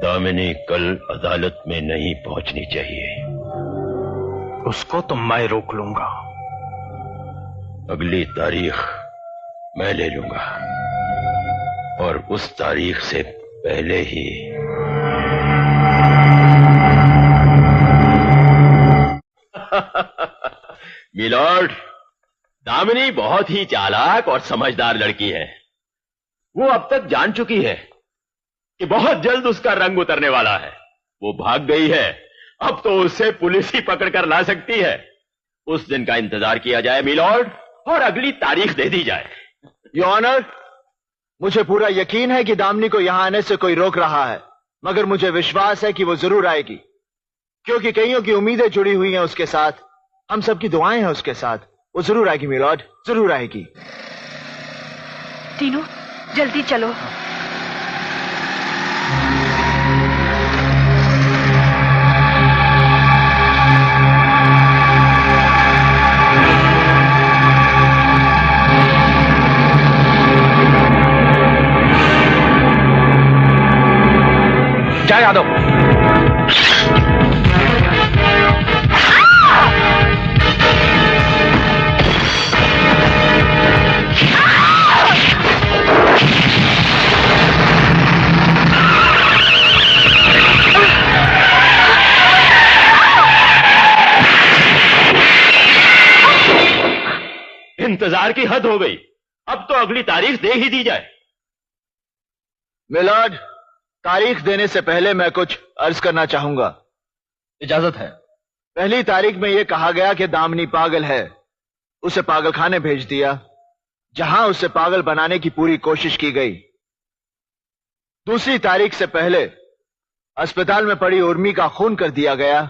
दामिनी कल अदालत में नहीं पहुंचनी चाहिए। उसको तो मैं रोक लूंगा। अगली तारीख मैं ले लूंगा और उस तारीख से पहले ही मिलॉर्ड, दामिनी बहुत ही चालाक और समझदार लड़की है। वो अब तक जान चुकी है कि बहुत जल्द उसका रंग उतरने वाला है। वो भाग गई है, अब तो उसे पुलिस ही पकड़ कर ला सकती है। उस दिन का इंतजार किया जाए मिलॉर्ड, और अगली तारीख दे दी जाए। योर ऑनर, मुझे पूरा यकीन है कि दामिनी को यहां आने से कोई रोक रहा है, मगर मुझे विश्वास है कि वो जरूर आएगी, क्योंकि कईयों की उम्मीदें जुड़ी हुई हैं उसके साथ, हम सबकी दुआएं हैं उसके साथ। वो जरूर आएगी मिलॉर्ड, जरूर आएगी। तीनों जल्दी चलो। क्या यादव? इंतजार की हद हो गई, अब तो अगली तारीख दे ही दी जाए। मिलॉर्ड, तारीख देने से पहले मैं कुछ अर्ज करना चाहूंगा। इजाजत है। पहली तारीख में यह कहा गया कि दामिनी पागल है, उसे पागलखाने भेज दिया, जहां उसे पागल बनाने की पूरी कोशिश की गई। दूसरी तारीख से पहले अस्पताल में पड़ी उर्मी का खून कर दिया गया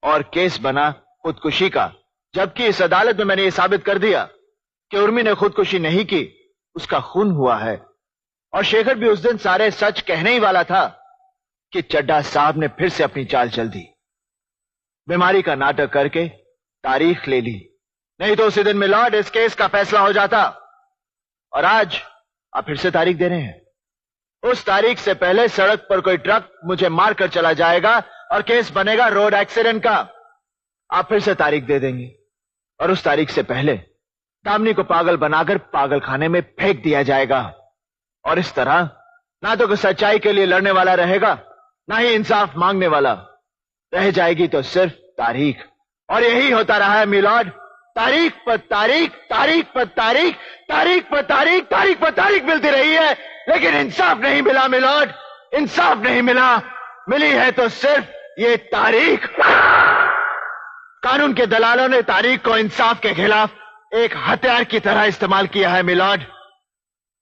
और केस बना खुदकुशी का, जबकि इस अदालत में मैंने यह साबित कर दिया कि उर्मी ने खुदकुशी नहीं की, उसका खून हुआ है। और शेखर भी उस दिन सारे सच कहने ही वाला था कि चड्ढा साहब ने फिर से अपनी चाल चल दी, बीमारी का नाटक करके तारीख ले ली। नहीं तो उसी दिन मिलॉर्ड इस केस का फैसला हो जाता। और आज आप फिर से तारीख दे रहे हैं। उस तारीख से पहले सड़क पर कोई ट्रक मुझे मारकर चला जाएगा और केस बनेगा रोड एक्सीडेंट का। आप फिर से तारीख दे देंगे और उस तारीख से पहले दामिनी को पागल बनाकर पागलखाने में फेंक दिया जाएगा। और इस तरह ना तो कोई सच्चाई के लिए लड़ने वाला रहेगा, ना ही इंसाफ मांगने वाला। रह जाएगी तो सिर्फ तारीख। और यही होता रहा है मिलॉर्ड, तारीख पर तारीख, तारीख पर तारीख, तारीख पर तारीख, तारीख पर तारीख मिलती रही है, लेकिन इंसाफ नहीं मिला मिलॉर्ड, इंसाफ नहीं मिला। मिली है तो सिर्फ ये तारीख। कानून के दलालों ने तारीख को इंसाफ के खिलाफ एक हथियार की तरह इस्तेमाल किया है मिलॉर्ड।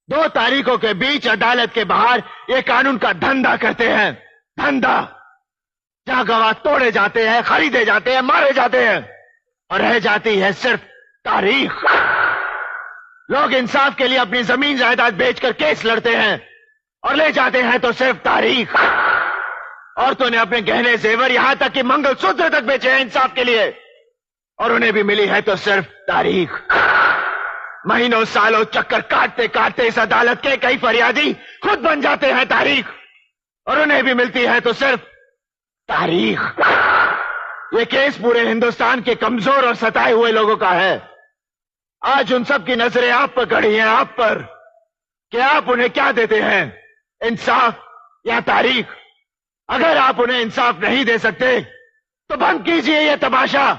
2 तारीखों के बीच अदालत के बाहर ये कानून का धंधा करते हैं, धंधा, जहां गवाह तोड़े जाते हैं, खरीदे जाते हैं, मारे जाते हैं, और रह जाती है सिर्फ तारीख। लोग इंसाफ के लिए अपनी जमीन जायदाद बेचकर केस लड़ते हैं और ले जाते हैं तो सिर्फ तारीख। औरतों ने अपने गहने जेवर यहां तक कि मंगलसूत्र तक बेचे हैं इंसाफ के लिए, और उन्हें भी मिली है तो सिर्फ तारीख। महीनों सालों चक्कर काटते काटते इस अदालत के कई फरियादी खुद बन जाते हैं तारीख, और उन्हें भी मिलती है तो सिर्फ तारीख। ये केस पूरे हिंदुस्तान के कमजोर और सताए हुए लोगों का है। आज उन सब की नजरें आप पर गड़ी हैं, आप पर, कि आप उन्हें क्या देते हैं, इंसाफ या तारीख। अगर आप उन्हें इंसाफ नहीं दे सकते तो बंद कीजिए ये तमाशा,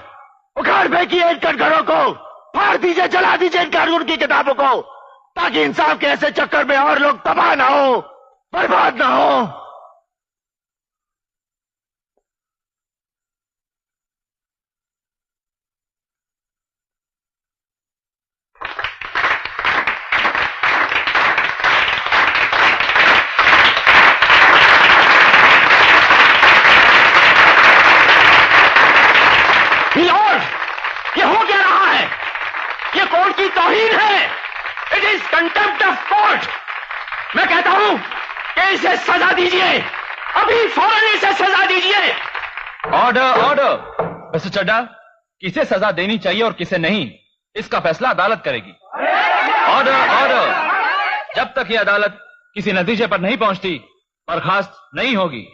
उखाड़ फेंकिए इन कटघरों को, फाड़ दीजिए, जला दीजिए इन कानून की किताबों को, ताकि इंसाफ के ऐसे चक्कर में और लोग तबाह ना हो, बर्बाद ना हो। Contempt of court. मैं कहता हूं कि इसे सजा दीजिए, अभी फौरन इसे सजा दीजिए। Order, order. मिस्टर चड्ढा, किसे सजा देनी चाहिए और किसे नहीं, इसका फैसला अदालत करेगी। Order, order. जब तक ये अदालत किसी नतीजे पर नहीं पहुंचती, बर्खास्त नहीं होगी।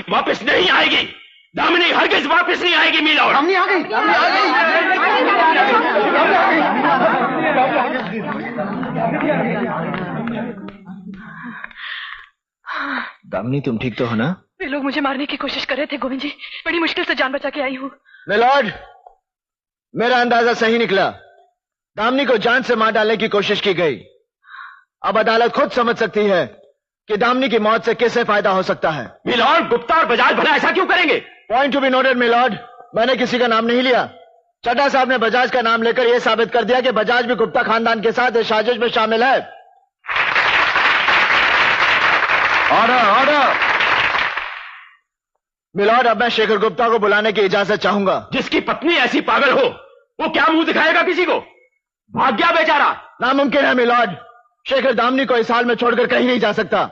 वापस नहीं आएगी। दामिनी हरगिज वापस नहीं आएगी मीलॉर्ड। दामिनी आ गई। दामिनी तुम ठीक तो हो ना? वे लोग मुझे मारने की कोशिश कर रहे थे गोविंद जी, बड़ी मुश्किल से जान बचा के आई हूँ। मीलॉर्ड, मेरा अंदाजा सही निकला। दामिनी को जान से मार डालने की कोशिश की गई। अब अदालत खुद समझ सकती है कि दामिनी की मौत से किसे फायदा हो सकता है। मीलॉर्ड, गुप्ता और बजाज भला ऐसा क्यों करेंगे? Point to be noted milord, मैंने किसी का नाम नहीं लिया। चड्ढा साहब ने बजाज का नाम लेकर यह साबित कर दिया कि बजाज भी गुप्ता खानदान के साथ इस साजिश में शामिल है। Order order. मिलॉर्ड, अब मैं शेखर गुप्ता को बुलाने की इजाजत चाहूंगा। जिसकी पत्नी ऐसी पागल हो, वो क्या मुंह दिखाएगा किसी को? भाग गया बेचारा। नामुमकिन है मिलॉर्ड, शेखर दामिनी को इस हाल में छोड़कर कहीं नहीं जा सकता।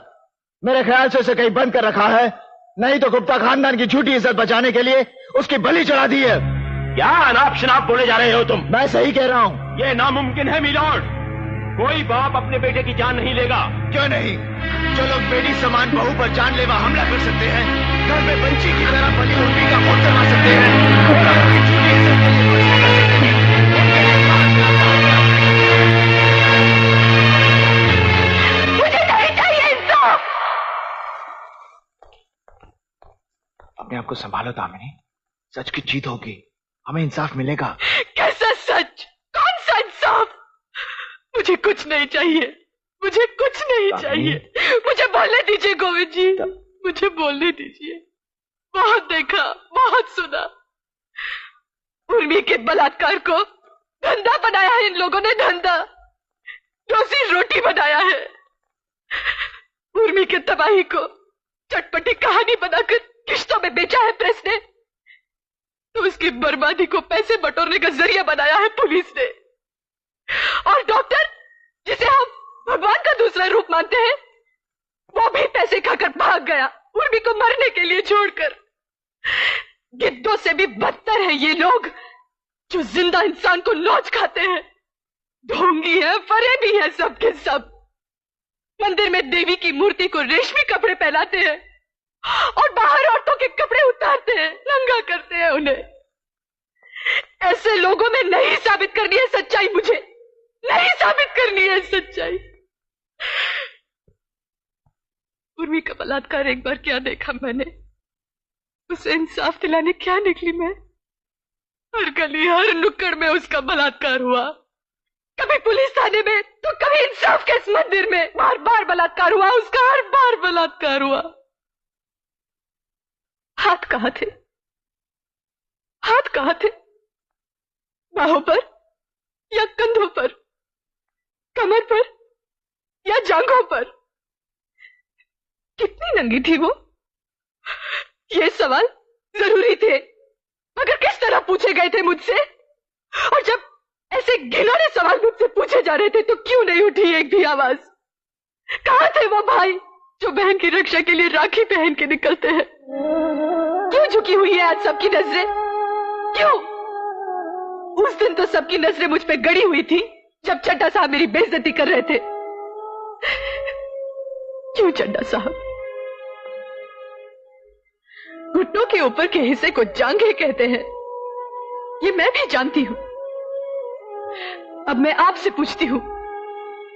मेरे ख्याल से उसे कहीं बंद कर रखा है, नहीं तो गुप्ता खानदान की झूठी इज्जत बचाने के लिए उसकी बलि चढ़ा दी है। क्या अनाप शनाप बोले जा रहे हो तुम? मैं सही कह रहा हूं। यह नामुमकिन है मिलॉर्ड। कोई बाप अपने बेटे की जान नहीं लेगा। क्यों नहीं? जो लोग बेटी समान बहू पर जानलेवा हमला कर सकते हैं, घर में बंची की तरह बनी उर्मी का खून करवा सकते हैं, मुझे नहीं चाहिए इंसाफ। अपने आप को संभालो दामिनी, सच की जीत होगी, हमें इंसाफ मिलेगा। कैसा सच? कौन सा इंसाफ? मुझे कुछ नहीं चाहिए, मुझे कुछ नहीं चाहिए। मुझे बोलने दीजिए गोविंद जी, मुझे बोलने दीजिए। बहुत देखा, बहुत सुना। उर्मी के बलात्कार को धंधा बनाया है इन लोगों ने, धंधा, रोजी रोटी बनाया है। उर्मी के तबाही को चटपटी कहानी बनाकर किश्तों में बेचा है प्रेस ने, तो उसकी बर्बादी को पैसे बटोरने का जरिया बनाया है पुलिस ने। और डॉक्टर, जिसे हम भगवान का दूसरा रूप मानते हैं, वो भी पैसे खाकर भाग गया, उर्मी को मरने के लिए छोड़कर। गिद्धों से भी बदतर है ये लोग, जो जिंदा इंसान को नोच खाते हैं। ढोंगी है, फरेबी है, सब के सब। मंदिर में देवी की मूर्ति को रेशमी कपड़े पहनाते हैं और बाहर औरतों के कपड़े उतारते हैं, नंगा करते हैं उन्हें। ऐसे लोगों में नहीं साबित करनी है सच्चाई, मुझे नहीं साबित करनी है सच्चाई। उर्मी का बलात्कार एक बार क्या देखा मैंने, उसे इंसाफ दिलाने क्या निकली मैं। हर गली हर नुक्कड़ में उसका बलात्कार हुआ, कभी पुलिस थाने में तो कभी इंसाफ के इस मंदिर में। बार बार बलात्कार हुआ उसका, हर बार बलात्कार हुआ। हाथ कहां थे? हाथ कहां थे? बाहों पर या कंधों पर, कमर पर या जांघों पर? कितनी नंगी थी वो? ये सवाल जरूरी थे, मगर किस तरह पूछे गए थे मुझसे? और जब ऐसे घिनौने सवाल मुझसे पूछे जा रहे थे तो क्यों नहीं उठी एक भी आवाज? कहां थे वो भाई जो बहन की रक्षा के लिए राखी पहन के निकलते हैं? क्यों क्यों झुकी हुई है आज सबकी नजरें? क्यों? उस दिन तो सबकी नजरें मुझ पे गड़ी हुई थी जब चड्ढा साहब मेरी बेइज्जती कर रहे थे। क्यों चड्ढा साहब? घुटनों के ऊपर के हिस्से को जांघें कहते हैं, ये मैं भी जानती हूं। अब मैं आपसे पूछती हूं,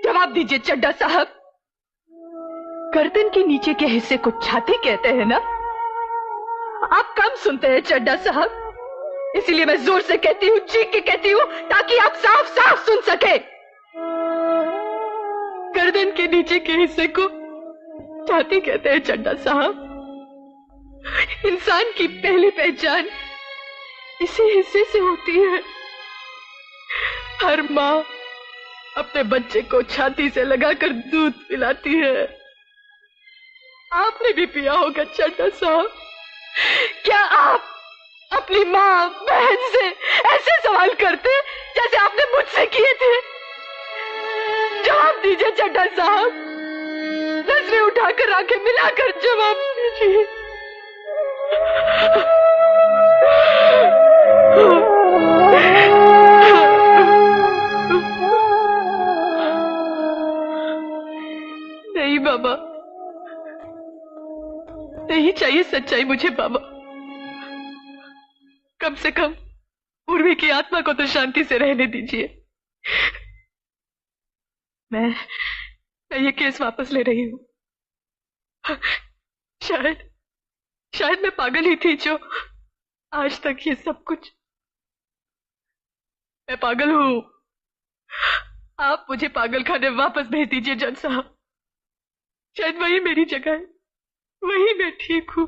जवाब दीजिए चड्ढा साहब। गर्दन के नीचे के हिस्से को छाती कहते हैं ना? आप कम सुनते हैं चड्ढा साहब, इसीलिए मैं जोर से कहती हूं, चीख के कहती हूं, ताकि आप साफ साफ सुन सके। गर्दन के नीचे के हिस्से को छाती कहते हैं चड्ढा साहब। इंसान की पहली पहचान इसी हिस्से से होती है। हर माँ अपने बच्चे को छाती से लगाकर दूध पिलाती है। आपने भी पिया होगा चड्ढा साहब। क्या आप अपनी माँ बहन से ऐसे सवाल करते जैसे आपने मुझसे किए थे? जवाब दीजिए चड्ढा साहब, नजरें उठाकर आंखें मिलाकर जवाब दीजिए। नहीं बाबा, नहीं चाहिए सच्चाई मुझे बाबा। कम से कम पूर्वी की आत्मा को तो शांति से रहने दीजिए। मैं ये केस वापस ले रही हूं। शायद मैं पागल ही थी जो आज तक ये सब कुछ। मैं पागल हूं। आप मुझे पागल खाने वापस भेज दीजिए जज साहब। शायद वही मेरी जगह है, वही मैं ठीक हूं।